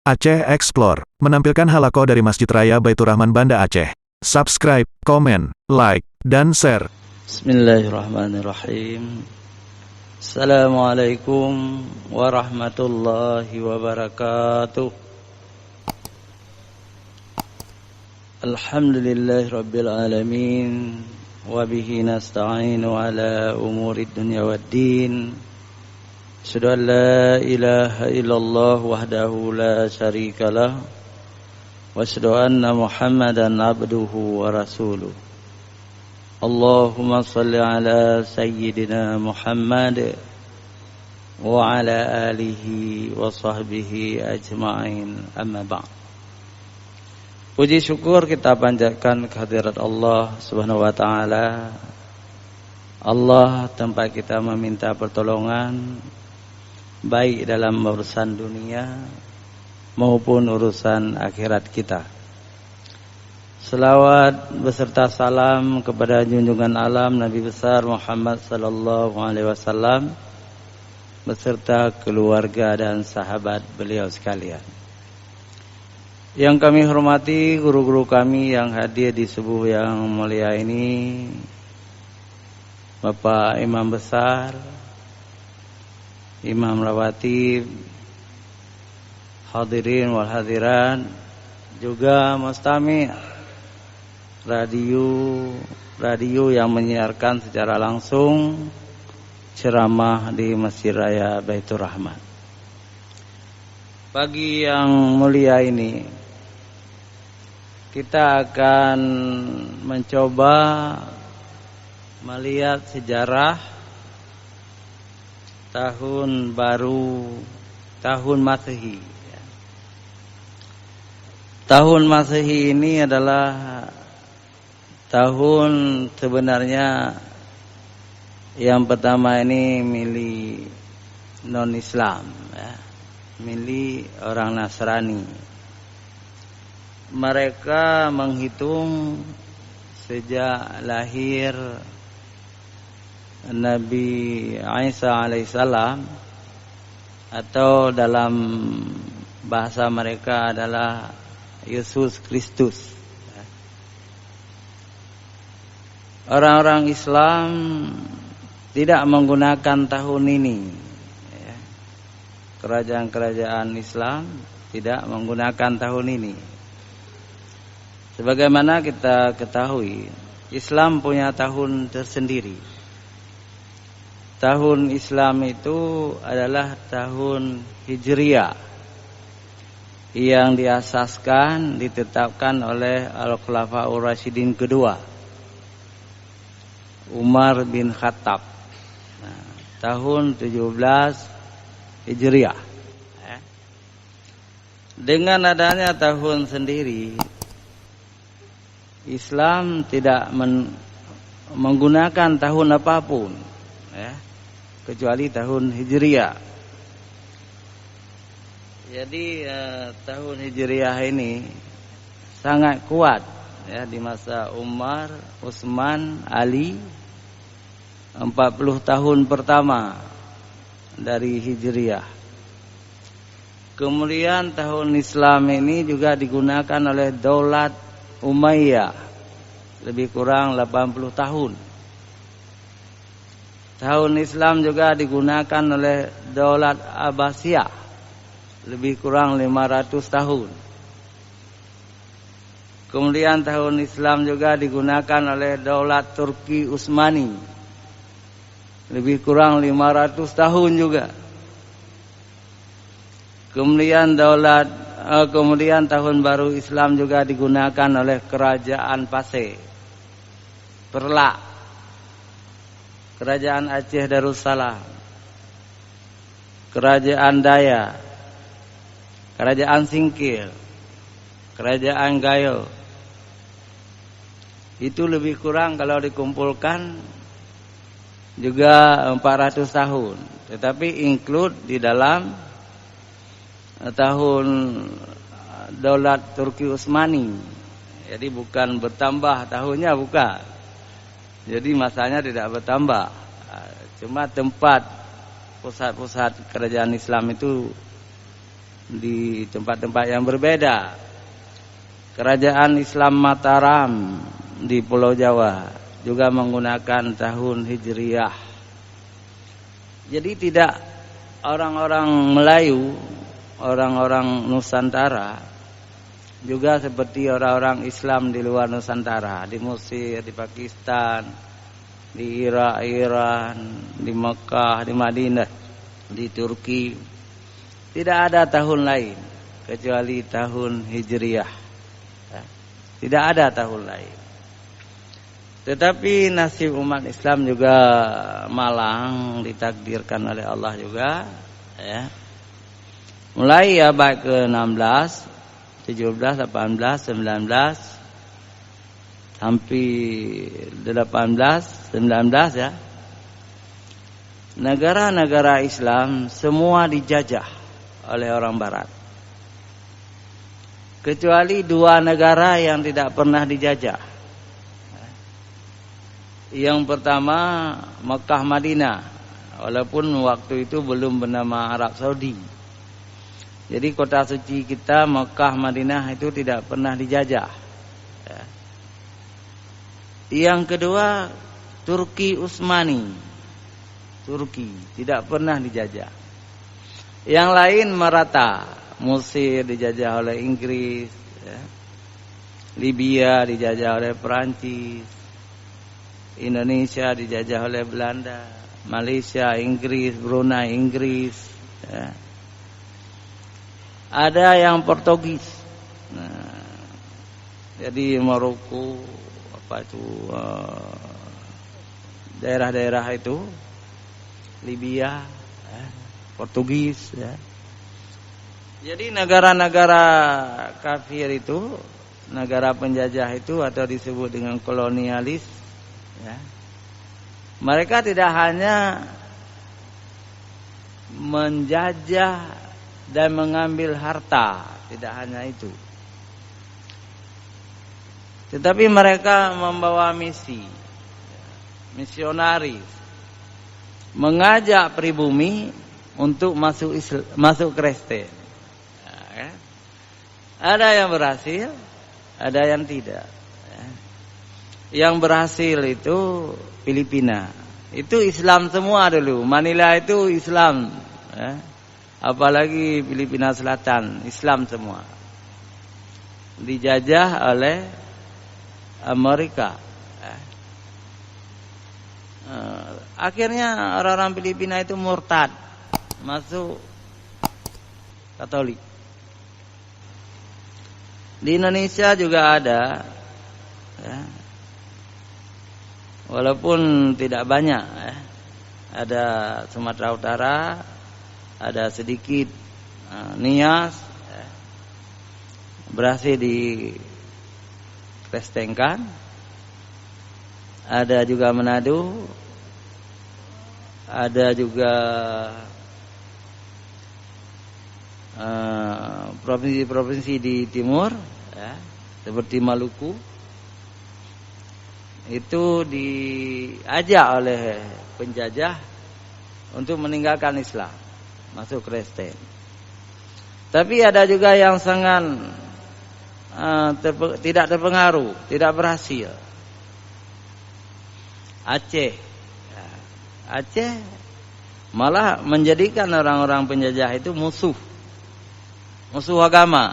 Aceh Explore menampilkan halaqah dari Masjid Raya Baitur Rahman Banda Aceh. Subscribe, komen, like, dan share. Bismillahirrahmanirrahim. Assalamualaikum warahmatullahi wabarakatuh. Alhamdulillahi rabbil alamin. Wabihi nasta'inu ala umurid dunya waddin. Asyhadu an la ilaha illallah wahdahu la syarika lah. Wa asyhadu anna Muhammadan abduhu wa rasuluh. Allahumma salli ala sayyidina Muhammad wa ala alihi wa sahbihi ajma'in, amma ba'd. Puji syukur kita panjatkan kehadirat Allah Subhanahu wa taala. Allah tempat kita meminta pertolongan baik dalam urusan dunia maupun urusan akhirat kita. Selawat beserta salam kepada junjungan alam Nabi besar Muhammad sallallahu alaihi wasallam beserta keluarga dan sahabat beliau sekalian. Yang kami hormati guru-guru kami yang hadir di subuh yang mulia ini, Bapak Imam Besar, Imam Rawatib, hadirin wal hadirat, juga mustami' radio yang menyiarkan secara langsung ceramah di Masjid Raya Baitur Rahman. Pagi yang mulia ini kita akan mencoba melihat sejarah tahun baru, tahun Masehi. Tahun Masehi ini adalah tahun sebenarnya yang pertama ini milik non-Islam, milik orang Nasrani. Mereka menghitung sejak lahir Nabi Isa alaihissalam, atau dalam bahasa mereka adalah Yesus Kristus. Orang-orang Islam tidak menggunakan tahun ini. Kerajaan-kerajaan Islam tidak menggunakan tahun ini. Sebagaimana kita ketahui, Islam punya tahun tersendiri. Tahun Islam itu adalah tahun Hijriah yang diasaskan, ditetapkan oleh Al-Khulafaur Rasyidin kedua, Umar bin Khattab. Tahun 17 Hijriah. Dengan adanya tahun sendiri, Islam tidak menggunakan tahun apapun, kecuali tahun Hijriah. Jadi tahun Hijriah ini sangat kuat di masa Umar, Utsman, Ali. 40 tahun pertama dari Hijriah. Kemudian tahun Islam ini juga digunakan oleh Daulat Umayyah, lebih kurang 80 tahun. Tahun Islam juga digunakan oleh Daulat Abbasiyah, lebih kurang 500 tahun. Kemudian tahun Islam juga digunakan oleh Daulat Turki Utsmani, lebih kurang 500 tahun juga. Kemudian tahun baru Islam juga digunakan oleh Kerajaan Paseh, Perlak, Kerajaan Aceh Darussalam, Kerajaan Daya, Kerajaan Singkil, Kerajaan Gayo. Itu lebih kurang kalau dikumpulkan juga 400 tahun. Tetapi include di dalam tahun Daulat Turki Utsmani. Jadi bukan bertambah tahunnya, bukan. Jadi masanya tidak bertambah. Cuma tempat pusat-pusat kerajaan Islam itu di tempat-tempat yang berbeda. Kerajaan Islam Mataram di Pulau Jawa juga menggunakan tahun Hijriah. Jadi tidak orang-orang Melayu, orang-orang Nusantara juga seperti orang-orang Islam di luar Nusantara, di Mesir, di Pakistan, di Irak, Iran, di Mekah, di Madinah, di Turki. Tidak ada tahun lain kecuali tahun Hijriah. Tidak ada tahun lain. Tetapi nasib umat Islam juga malang, ditakdirkan oleh Allah juga, ya. Mulai abad ke-16, 17, 18, 19 sampai 18, 19 ya. Negara-negara Islam semua dijajah oleh orang barat. Kecuali dua negara yang tidak pernah dijajah. Yang pertama Mekah Madinah, walaupun waktu itu belum bernama Arab Saudi. Jadi kota suci kita Mekah Madinah itu tidak pernah dijajah. Yang kedua Turki Utsmani, Turki tidak pernah dijajah. Yang lain merata, Mesir dijajah oleh Inggris, ya. Libya dijajah oleh Perancis, Indonesia dijajah oleh Belanda, Malaysia Inggris, Brunei Inggris, ya. Ada yang Portugis. Nah, jadi Maroko apa itu daerah-daerah itu Libya, ya, Portugis, ya. Jadi negara-negara kafir itu, negara penjajah itu atau disebut dengan kolonialis, ya. Mereka tidak hanya menjajah dan mengambil harta, tidak hanya itu. Tetapi mereka membawa misi, misionaris, mengajak pribumi untuk masuk Kristen. Ya. Ada yang berhasil, ada yang tidak. Ya. Yang berhasil itu Filipina. Itu Islam semua dulu. Manila itu Islam. Ya. Apalagi Filipina Selatan, Islam semua. Dijajah oleh Amerika. Ya. Akhirnya orang-orang Filipina itu murtad, masuk Katolik. Di Indonesia juga ada, ya. Walaupun tidak banyak, ya. Ada Sumatera Utara, ada sedikit Nias, ya. Berhasil dikrestenkan. Ada juga Manado, ada juga provinsi-provinsi di timur, ya, seperti Maluku, itu diajak oleh penjajah untuk meninggalkan Islam, masuk Kristen. Tapi ada juga yang sangat tidak terpengaruh, tidak berhasil. Aceh, ya, Aceh malah menjadikan orang-orang penjajah itu musuh agama.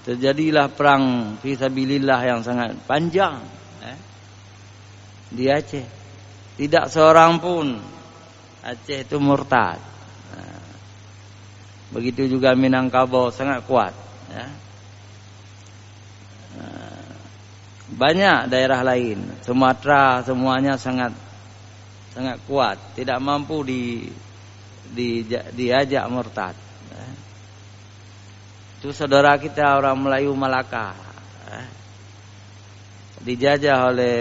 Terjadilah perang fisabilillah yang sangat panjang, di Aceh. Tidak seorang pun Aceh itu murtad. Begitu juga Minangkabau sangat kuat, ya. Banyak daerah lain, Sumatera semuanya sangat kuat, tidak mampu diajak murtad. Itu saudara kita orang Melayu Malaka, dijajah oleh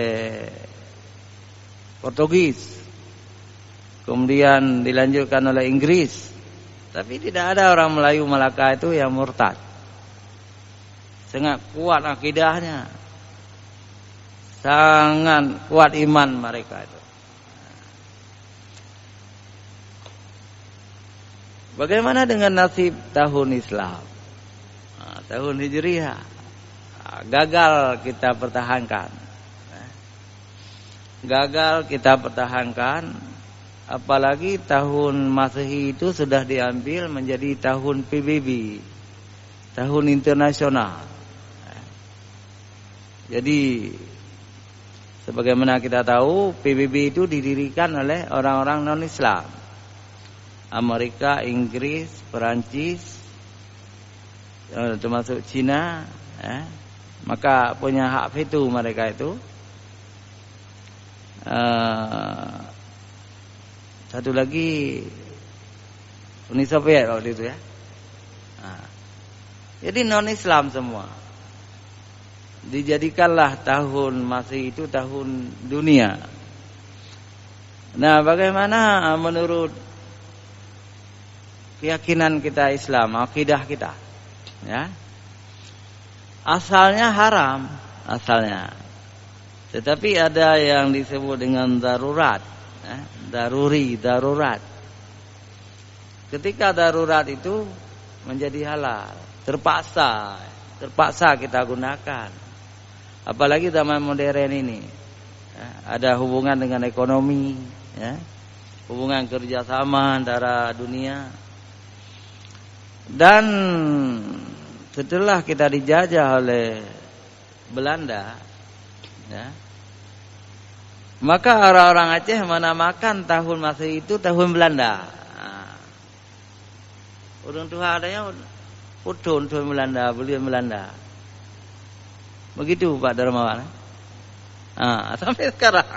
Portugis, kemudian dilanjutkan oleh Inggris. Tapi tidak ada orang Melayu Malaka itu yang murtad. Sangat kuat akidahnya, sangat kuat iman mereka itu. Bagaimana dengan nasib tahun Islam? Tahun Hijriah gagal kita pertahankan. Gagal kita pertahankan, apalagi tahun Masehi itu sudah diambil menjadi tahun PBB, tahun internasional. Jadi sebagaimana kita tahu, PBB itu didirikan oleh orang-orang non-Islam, Amerika, Inggris, Perancis, termasuk Cina, maka punya hak veto mereka itu. Satu lagi Uni Soviet waktu itu ya. Jadi non-Islam semua. Dijadikanlah tahun Masehi itu tahun dunia. Nah, bagaimana menurut keyakinan kita Islam, akidah kita? Ya. Asalnya haram, asalnya. Tetapi ada yang disebut dengan darurat, darurat. Ketika darurat itu menjadi halal, terpaksa kita gunakan. Apalagi zaman modern ini, ada hubungan dengan ekonomi, hubungan kerjasama antara dunia. Dan setelah kita dijajah oleh Belanda, maka orang-orang Aceh menamakan tahun Masehi itu tahun Belanda. Orang tua adanya tahun Belanda, beliau Belanda. Begitu Pak Darmawan. Sampai sekarang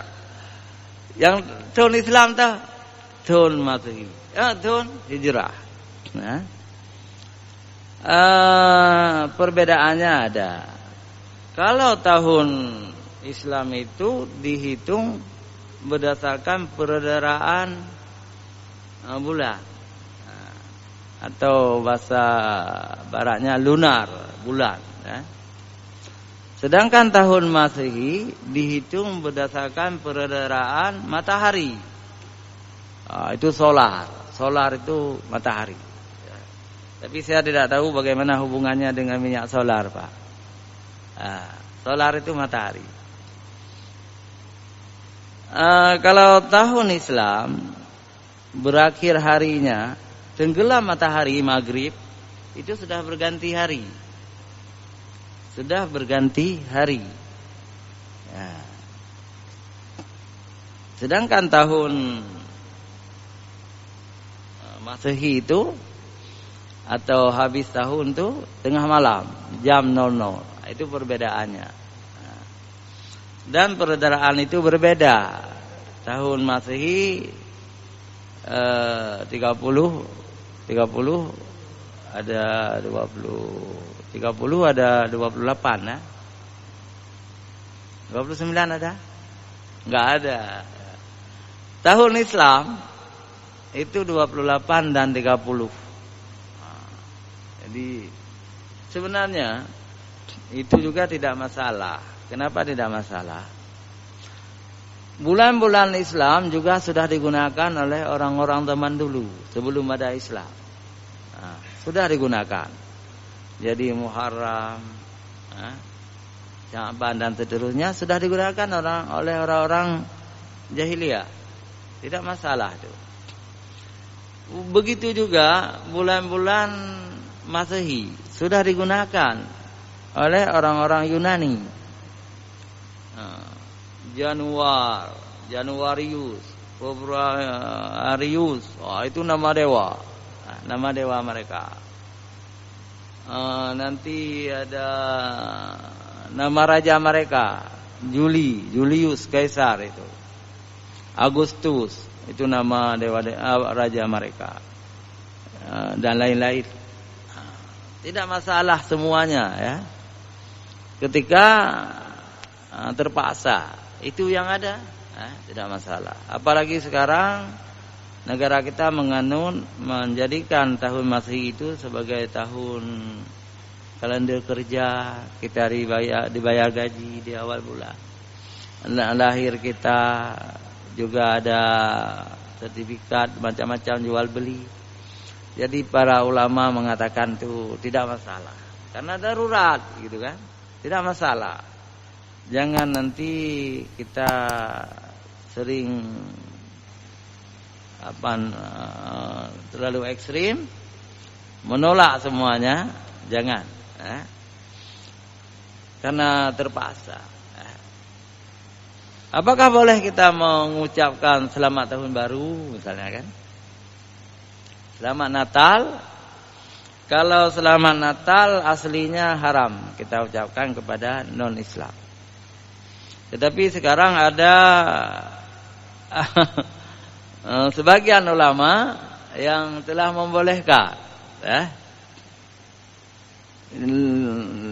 yang tahun Islam tahun Masehi, tahun Hijrah. Perbedaannya ada. Kalau tahun Islam itu dihitung berdasarkan peredaran bulan, atau bahasa baratnya lunar, bulan. Sedangkan tahun Masehi dihitung berdasarkan peredaran matahari. Itu solar. Solar itu matahari. Tapi saya tidak tahu bagaimana hubungannya dengan minyak solar, Pak. Solar itu matahari. Kalau tahun Islam berakhir harinya tenggelam matahari maghrib, itu sudah berganti hari. Sudah berganti hari. Sedangkan tahun Masehi itu atau habis tahun itu tengah malam, jam 00. Itu perbedaannya. Dan peredaraan itu berbeda. Tahun Masehi 30 ada 20, 30 ada 28 ya. 29 ada? Enggak ada. Tahun Islam itu 28 dan 30. Jadi sebenarnya itu juga tidak masalah. Kenapa tidak masalah? Bulan-bulan Islam juga sudah digunakan oleh orang-orang zaman dulu sebelum ada Islam. Sudah digunakan. Jadi Muharram, Sya'ban dan seterusnya sudah digunakan oleh orang-orang jahiliyah. Tidak masalah itu. Begitu juga bulan-bulan Masehi sudah digunakan oleh orang-orang Yunani. Januarius, Februarius, itu nama dewa, nama dewa mereka. Nanti ada nama raja mereka, Julius Kaisar itu. Agustus itu nama dewa raja mereka, dan lain-lain. Tidak masalah semuanya ya. Ketika terpaksa itu yang ada, tidak masalah. Apalagi sekarang negara kita menjadikan tahun Masehi itu sebagai tahun kalender kerja. Kita dibayar gaji di awal bulan. Lahir kita juga ada sertifikat macam-macam jual beli. Jadi para ulama mengatakan itu tidak masalah. Karena darurat gitu kan. Tidak masalah. Jangan nanti kita sering terlalu ekstrim, menolak semuanya, jangan. Karena terpaksa. Apakah boleh kita mengucapkan selamat tahun baru misalnya kan? Selamat Natal. Kalau selamat Natal aslinya haram kita ucapkan kepada non-Islam. Tetapi sekarang ada sebagian ulama yang telah membolehkan.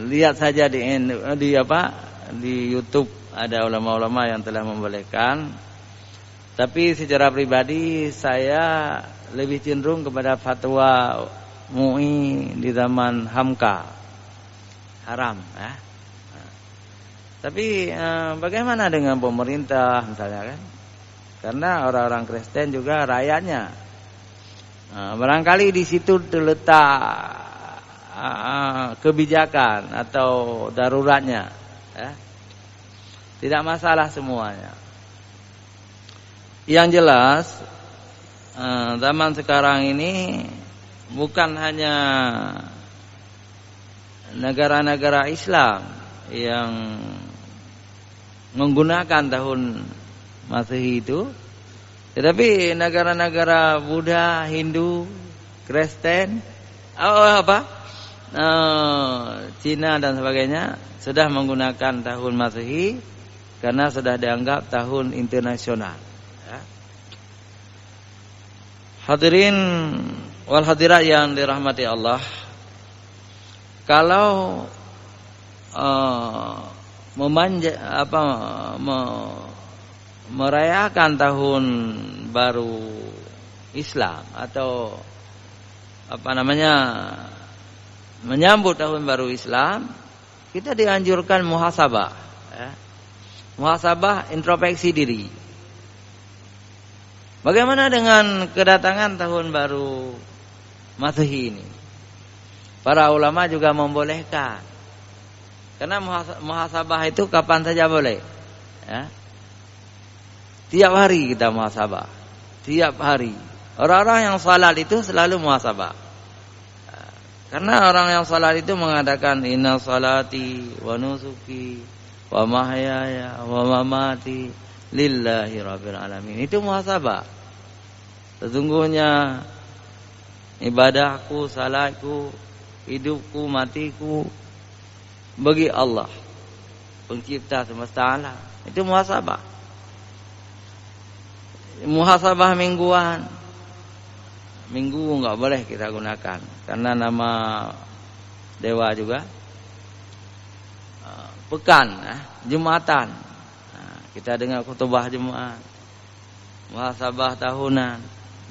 Lihat saja di YouTube ada ulama-ulama yang telah membolehkan. Tapi secara pribadi saya lebih cenderung kepada fatwa MUI di zaman Hamka, haram. Tapi bagaimana dengan pemerintah misalnya kan? Karena orang-orang Kristen juga rakyatnya. Barangkali di situ terletak kebijakan atau daruratnya. Tidak masalah semuanya. Yang jelas zaman sekarang ini bukan hanya negara-negara Islam yang menggunakan tahun Masehi itu, tetapi negara-negara Buddha, Hindu, Kristen, Cina dan sebagainya sudah menggunakan tahun Masehi karena sudah dianggap tahun internasional. Hadirin wal hadirat yang dirahmati Allah, kalau merayakan tahun baru Islam atau menyambut tahun baru Islam, kita dianjurkan muhasabah, muhasabah, introspeksi diri. Bagaimana dengan kedatangan tahun baru Masehi ini? Para ulama juga membolehkan. Karena muhasabah itu kapan saja boleh. Tiap hari kita muhasabah. Tiap hari. Orang-orang yang salat itu selalu muhasabah. Karena orang yang salat itu mengatakan inna salati wa nusuki wa mahyaya wa mamati lillahi rabbil alamin. Itu muhasabah. Sesungguhnya ibadahku, salatku, hidupku, matiku bagi Allah, pencipta semesta alam. Itu muhasabah. Muhasabah mingguan. Minggu enggak boleh kita gunakan karena nama dewa juga. Pekan, Jumatan. Kita dengar khutbah Jumat. Muhasabah tahunan,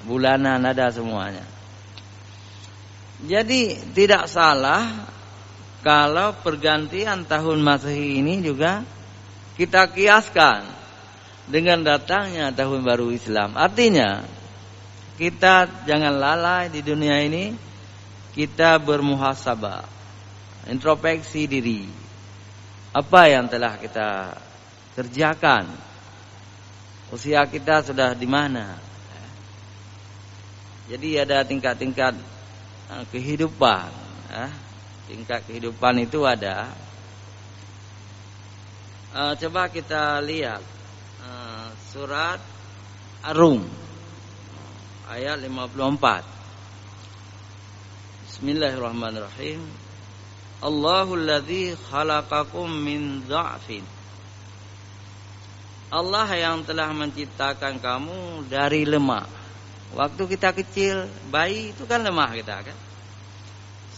bulanan, ada semuanya. Jadi tidak salah kalau pergantian tahun Masehi ini juga kita kiaskan dengan datangnya tahun baru Islam. Artinya kita jangan lalai di dunia ini, kita bermuhasabah, introspeksi diri. Apa yang telah kita kerjakan? Usia kita sudah di mana? Jadi ada tingkat-tingkat kehidupan. Tingkat kehidupan itu ada. Coba kita lihat surat Ar-Rum ayat 54. Bismillahirrahmanirrahim. Allahul ladzi khalaqakum min dha'fin. Allah yang telah menciptakan kamu dari lemah. Waktu kita kecil, bayi itu kan lemah kita kan.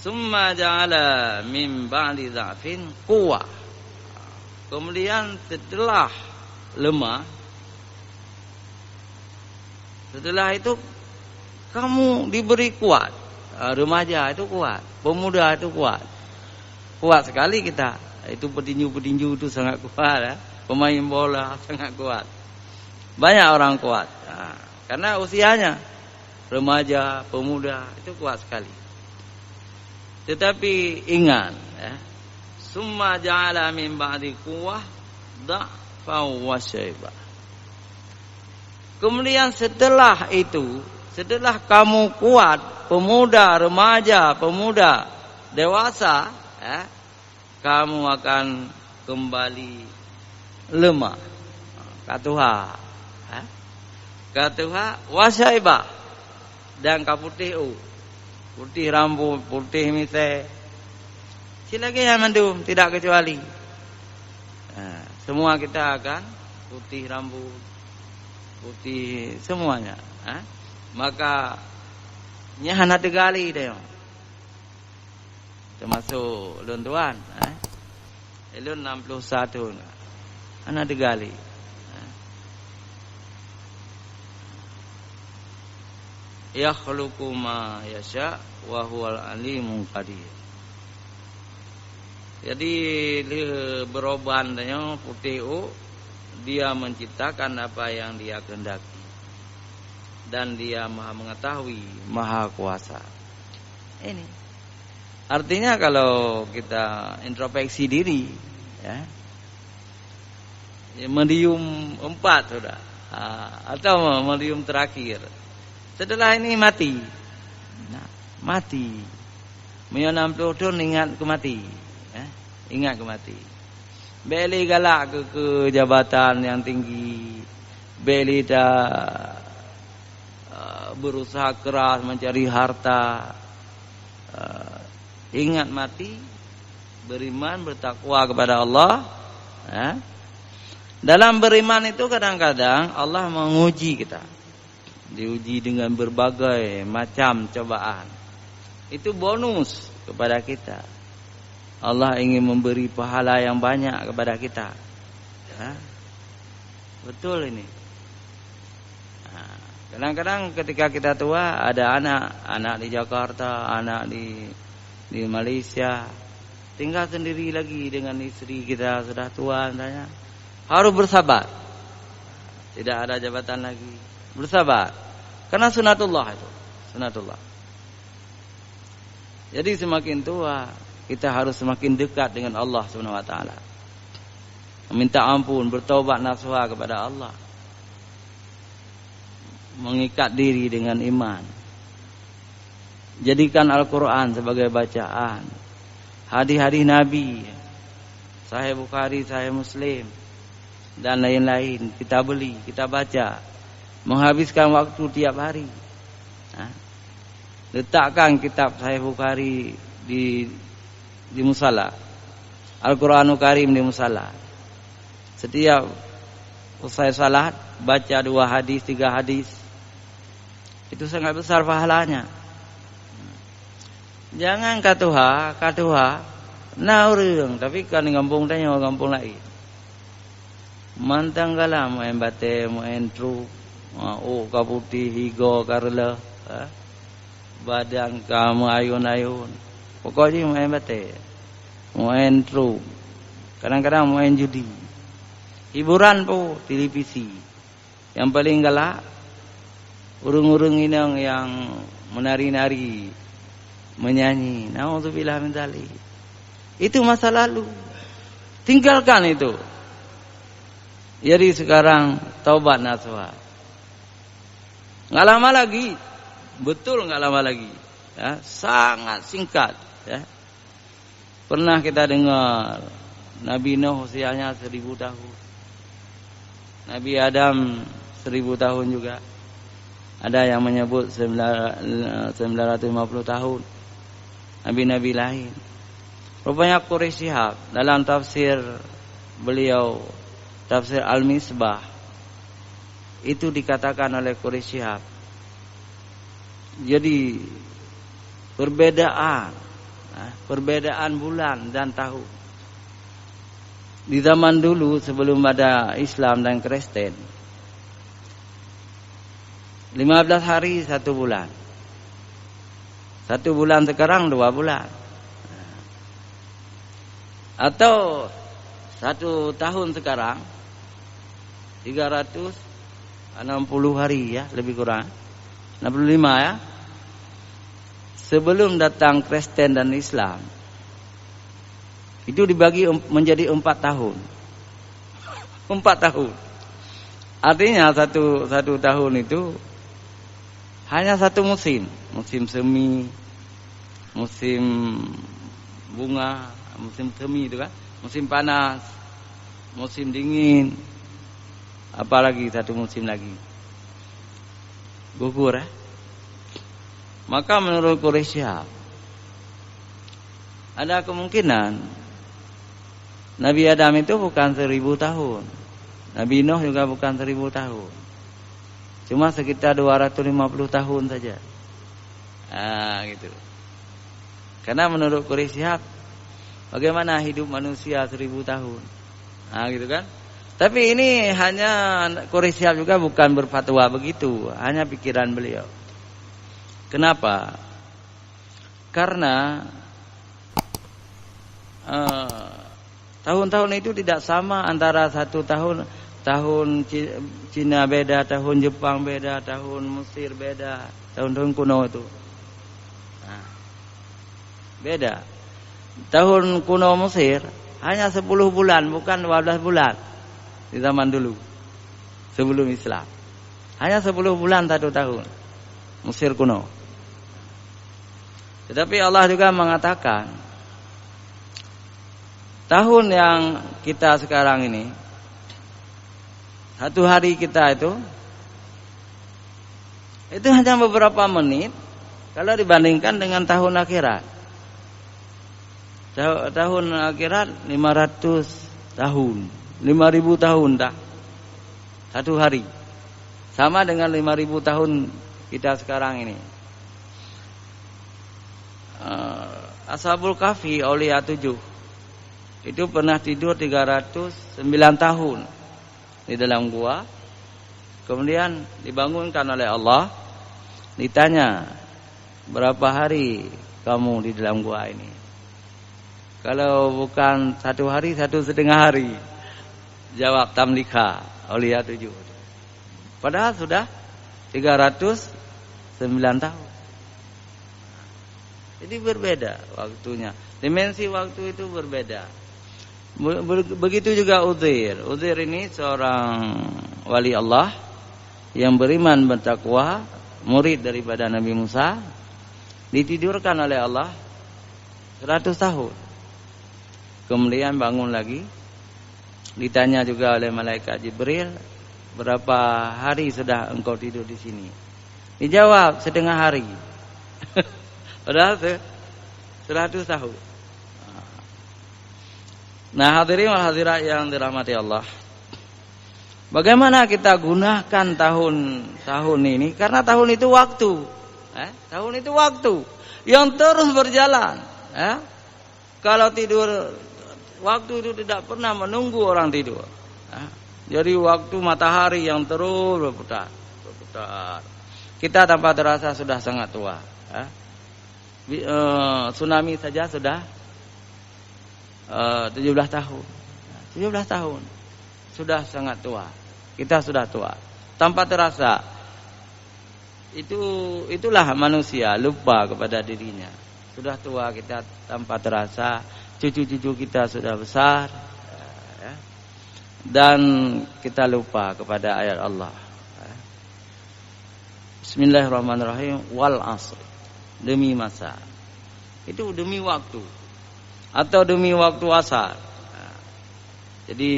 Summa ja'ala min ba'di dha'fin quwwah. Kemudian setelah lemah, setelah itu kamu diberi kuat. Remaja itu kuat, pemuda itu kuat. Kuat sekali kita. Itu petinju-petinju itu sangat kuat. Pemain bola sangat kuat. Banyak orang kuat. Karena usianya remaja, pemuda, itu kuat sekali. Tetapi ingat, ya, summa ja'ala min ba'di quwwah dha'fa wa syaiba. Kemudian setelah itu, setelah kamu kuat, pemuda, remaja, pemuda, dewasa, ya, kamu akan kembali lemah. Katuha, ya, katuha wa syaiba, dan kaputih, putih rambut, putih misai. Silakan yang mandum, tidak kecuali. Nah, semua kita akan putih rambut, putih semuanya. Maka nyahana tegali deh. Termasuk lun tuan. Lun 61. Anak tegali. Yakhluqu ma yasha wa huwal alimul qadir. Jadi beroban tanya putih dia menciptakan apa yang dia kehendaki dan dia maha mengetahui, maha kuasa. Ini artinya kalau kita introspeksi diri, ya, medium 4 sudah, atau medium terakhir. Setelah ini mati. Nah, mati. Menyonam peludun ingat ke mati. Ingat ke mati. Beli galak ke jabatan yang tinggi. Beli dah berusaha keras mencari harta. Ingat mati. Beriman, bertakwa kepada Allah. Dalam beriman itu kadang-kadang Allah menguji kita. Diuji dengan berbagai macam cobaan. Itu bonus kepada kita. Allah ingin memberi pahala yang banyak kepada kita. Betul ini. Kadang-kadang ketika kita tua, ada anak di Jakarta, anak di Malaysia, tinggal sendiri lagi dengan istri kita sudah tua, tanya. Harus bersabar. Tidak ada jabatan lagi. Bersabar. Karena sunatullah itu. Sunatullah. Jadi semakin tua, kita harus semakin dekat dengan Allah Subhanahu wa taala. Meminta ampun, bertaubat nasuha kepada Allah. Mengikat diri dengan iman. Jadikan Al-Qur'an sebagai bacaan. Hadis-hadis Nabi, Sahih Bukhari, Sahih Muslim, dan lain-lain kita beli, kita baca. Menghabiskan waktu tiap hari. Letakkan kitab Sahih Bukhari di musala, Al-Quranul Karim di musala. Setiap usai salat baca 2 hadis, 3 hadis. Itu sangat besar pahalanya. Jangan katuha naurung, tapi kan ngambung tanya ngambung lain. Mantang kala main bate, main truk. Kaputi higo karela, badan kamu ayun-ayun. Pokoknya main bate, main truk, kadang-kadang main judi, hiburan po televisi. Yang paling galak urung-urung inang yang menari-nari, menyanyi. Nauzubillah min dzalik. Itu masa lalu. Tinggalkan itu. Jadi sekarang taubat nasuha. Nggak lama lagi, betul nggak lama lagi, ya, sangat singkat. Ya. Pernah kita dengar Nabi Nuh usianya 1000 tahun, Nabi Adam 1000 tahun juga. Ada yang menyebut 950 tahun. Nabi-nabi lain. Rupanya Quraisy Shihab dalam tafsir beliau, tafsir Al-Misbah, itu dikatakan oleh Quraisy Shihab. Jadi perbedaan bulan dan tahun. Di zaman dulu sebelum ada Islam dan Kristen, 15 hari 1 bulan. 1 bulan sekarang 2 bulan. Atau 1 tahun sekarang 360 hari, ya, lebih kurang. 65 ya. Sebelum datang Kristen dan Islam, itu dibagi menjadi 4 tahun. 4 tahun. Artinya satu tahun itu hanya satu musim. Musim semi, musim bunga, musim semi itu kan, musim panas, musim dingin, apalagi satu musim lagi, gugur ya. Maka menurut Quraisy ada kemungkinan Nabi Adam itu bukan 1000 tahun, Nabi Nuh juga bukan 1000 tahun, cuma sekitar 250 tahun saja. Gitu. Karena menurut Quraisy, bagaimana hidup manusia 1000 tahun? Gitu kan? Tapi ini hanya Quraisy juga bukan berfatwa begitu, hanya pikiran beliau. Kenapa? Karena tahun-tahun itu tidak sama antara satu tahun Cina beda, tahun Jepang beda, tahun Mesir beda, tahun-tahun kuno itu. Beda. Tahun kuno Mesir hanya 10 bulan, bukan 12 bulan di zaman dulu sebelum Islam. Hanya 10 bulan satu tahun Mesir kuno. Tetapi Allah juga mengatakan tahun yang kita sekarang ini, satu hari kita itu hanya beberapa menit kalau dibandingkan dengan tahun akhirat. Tahun akhirat 500 tahun, 5000 tahun dah. Satu hari. Sama dengan 5000 tahun kita sekarang ini. Ashabul Kahfi Aulia 7 itu pernah tidur 309 tahun di dalam gua. Kemudian dibangunkan oleh Allah, ditanya, berapa hari kamu di dalam gua ini? Kalau bukan satu hari, 1,5 hari. Jawab Tamlika Aulia 7. Padahal sudah 309 tahun. Jadi berbeda waktunya. Dimensi waktu itu berbeda. Begitu juga Uzair. Uzair ini seorang wali Allah yang beriman bertakwa, murid daripada Nabi Musa, ditidurkan oleh Allah 100 tahun. Kemudian bangun lagi, ditanya juga oleh malaikat Jibril, berapa hari sudah engkau tidur di sini? Dijawab, 1/2 hari. Padahal 100 tahun. Nah, hadirin wal hadirat yang dirahmati Allah, bagaimana kita gunakan tahun ini? Karena tahun itu waktu. Tahun itu waktu yang terus berjalan. Kalau tidur, waktu itu tidak pernah menunggu orang tidur. Jadi waktu matahari yang terus berputar. Kita tanpa terasa sudah sangat tua. Tsunami saja sudah 17 tahun. 17 tahun. Sudah sangat tua. Kita sudah tua. Tanpa terasa. Itulah manusia, lupa kepada dirinya. Sudah tua kita tanpa terasa. Cucu-cucu kita sudah besar. Dan kita lupa kepada ayat Allah. Bismillahirrahmanirrahim. Wal asr. Demi masa. Itu demi waktu. Atau demi waktu asar. Jadi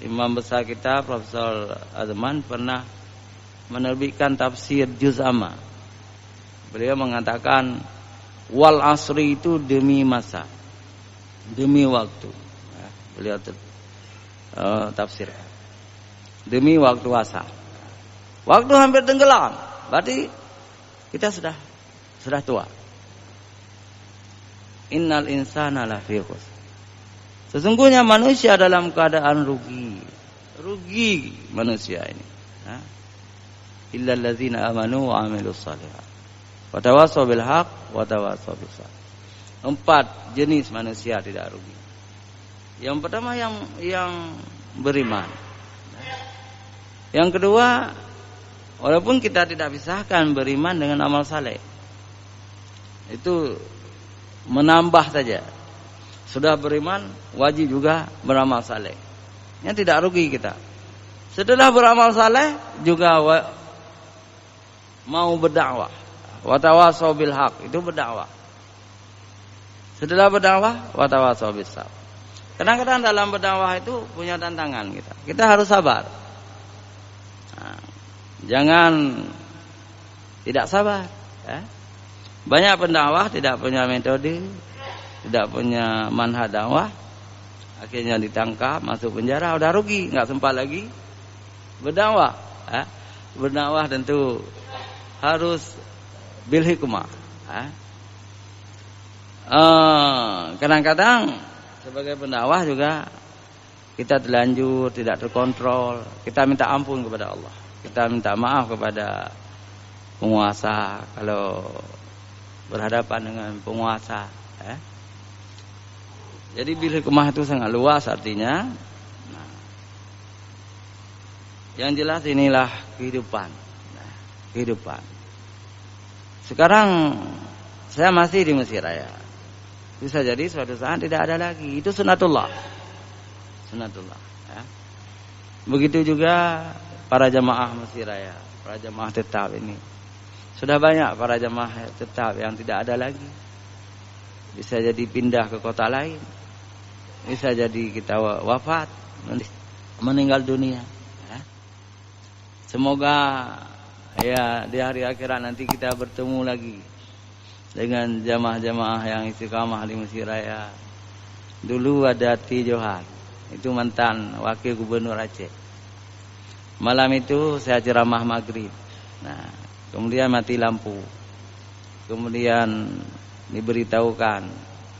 imam besar kita Profesor Azman pernah menerbitkan tafsir juz amma. Beliau mengatakan wal asri itu demi masa, demi waktu. Beliau tafsir demi waktu asar. Waktu hampir tenggelam, berarti kita sudah tua. Innal insana lafi khusr. Sesungguhnya manusia dalam keadaan rugi. Rugi manusia ini. Illal ladzina amanu wa amilus shalihat. Wa tawassaw bil haqq wa tawassaw bis sabr. 4 jenis manusia tidak rugi. Yang pertama yang beriman. Yang kedua Walaupun kita tidak pisahkan beriman dengan amal saleh. Itu menambah saja. Sudah beriman, wajib juga beramal saleh. Yang tidak rugi kita. Setelah beramal saleh juga mau berdakwah. Wa tawasau bil haq, itu berdakwah. Setelah berdakwah, wa tawasau bis sabr. Kadang-kadang dalam berdakwah itu punya tantangan kita. Kita harus sabar. Nah, jangan tidak sabar. Ya. Banyak pendakwah tidak punya metode, tidak punya manhaj dakwah, akhirnya ditangkap, masuk penjara, udah rugi, nggak sempat lagi berdakwah. Ya. Berdakwah tentu harus bil hikmah. Ya. Kadang-kadang sebagai pendakwah juga kita terlanjur tidak terkontrol, kita minta ampun kepada Allah, kita minta maaf kepada penguasa kalau berhadapan dengan penguasa. Jadi bil hikmah itu sangat luas artinya. Nah, yang jelas inilah kehidupan. Nah, kehidupan. Sekarang saya masih di Mesir Raya. Bisa jadi suatu saat tidak ada lagi. Itu sunatullah. Sunatullah. Ya. Begitu juga para jamaah Mesir Raya, para jamaah tetap ini. Sudah banyak para jamaah tetap yang tidak ada lagi. Bisa jadi pindah ke kota lain. Bisa jadi kita wafat, meninggal dunia. Ya. Semoga ya di hari akhirat nanti kita bertemu lagi dengan jamaah-jamaah yang istiqamah di Mesir Raya. Dulu ada Ti Johan, itu mantan wakil gubernur Aceh. Malam itu saya ceramah maghrib. Nah, kemudian mati lampu. Kemudian diberitahukan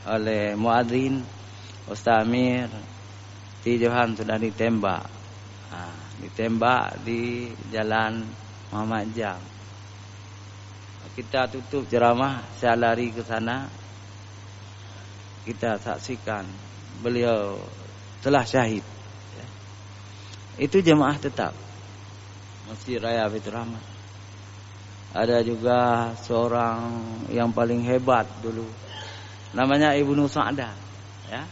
oleh muadzin, Ustaz Amir, Ti Johan sudah ditembak. Nah, ditembak di Jalan Muhammad Jam. Kita tutup ceramah, saya lari ke sana. Kita saksikan beliau telah syahid. Itu jemaah tetap Masjid Raya Baitur Rahman. Ada juga seorang yang paling hebat dulu, namanya Ibnu Sa'dan. Ya.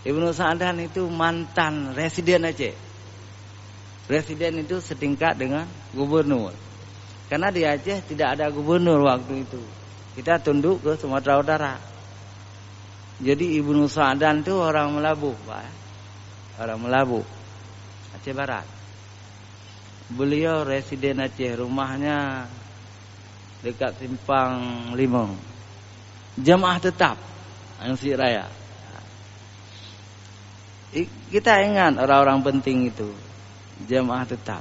Ibnu Sa'dan itu mantan residen Aceh. Presiden itu setingkat dengan gubernur. Karena di Aceh tidak ada gubernur waktu itu. Kita tunduk ke Sumatera Utara. Jadi Ibnu Sa'dan itu orang Melabuh, Pak. Orang Melabuh, Aceh Barat. Beliau residen Aceh, rumahnya dekat Simpang Limau. Jamaah tetap Mesir Raya. Kita ingat orang-orang penting itu. Jamaah tetap.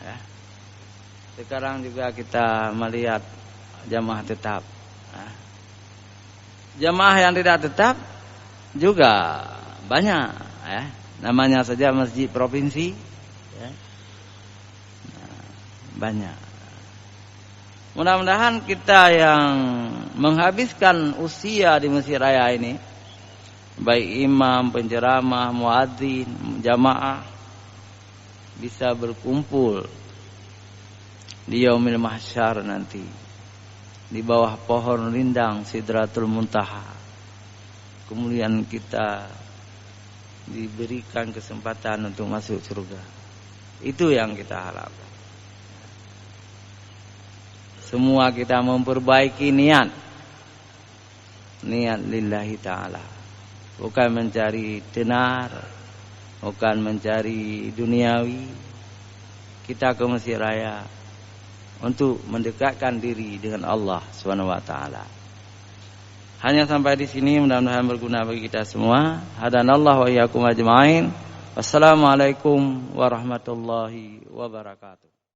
Ya. Sekarang juga kita melihat jamaah tetap. Jamaah yang tidak tetap juga banyak. Ya. Namanya saja masjid provinsi. Ya. Banyak. Mudah-mudahan kita yang menghabiskan usia di Mesir Raya ini, baik imam, penceramah, muadzin, jamaah, bisa berkumpul di Yaumil Mahsyar nanti di bawah pohon rindang Sidratul Muntaha. Kemudian kita diberikan kesempatan untuk masuk surga. Itu yang kita harapkan. Semua kita memperbaiki niat lillahi ta'ala, bukan mencari tenar, bukan mencari duniawi. Kita ke Mesir Raya untuk mendekatkan diri dengan Allah Subhanahu wa taala. Hanya sampai di sini, mudah-mudahan berguna bagi kita semua. Hadanallahu wa iyyakum ajmain. Wassalamualaikum warahmatullahi wabarakatuh.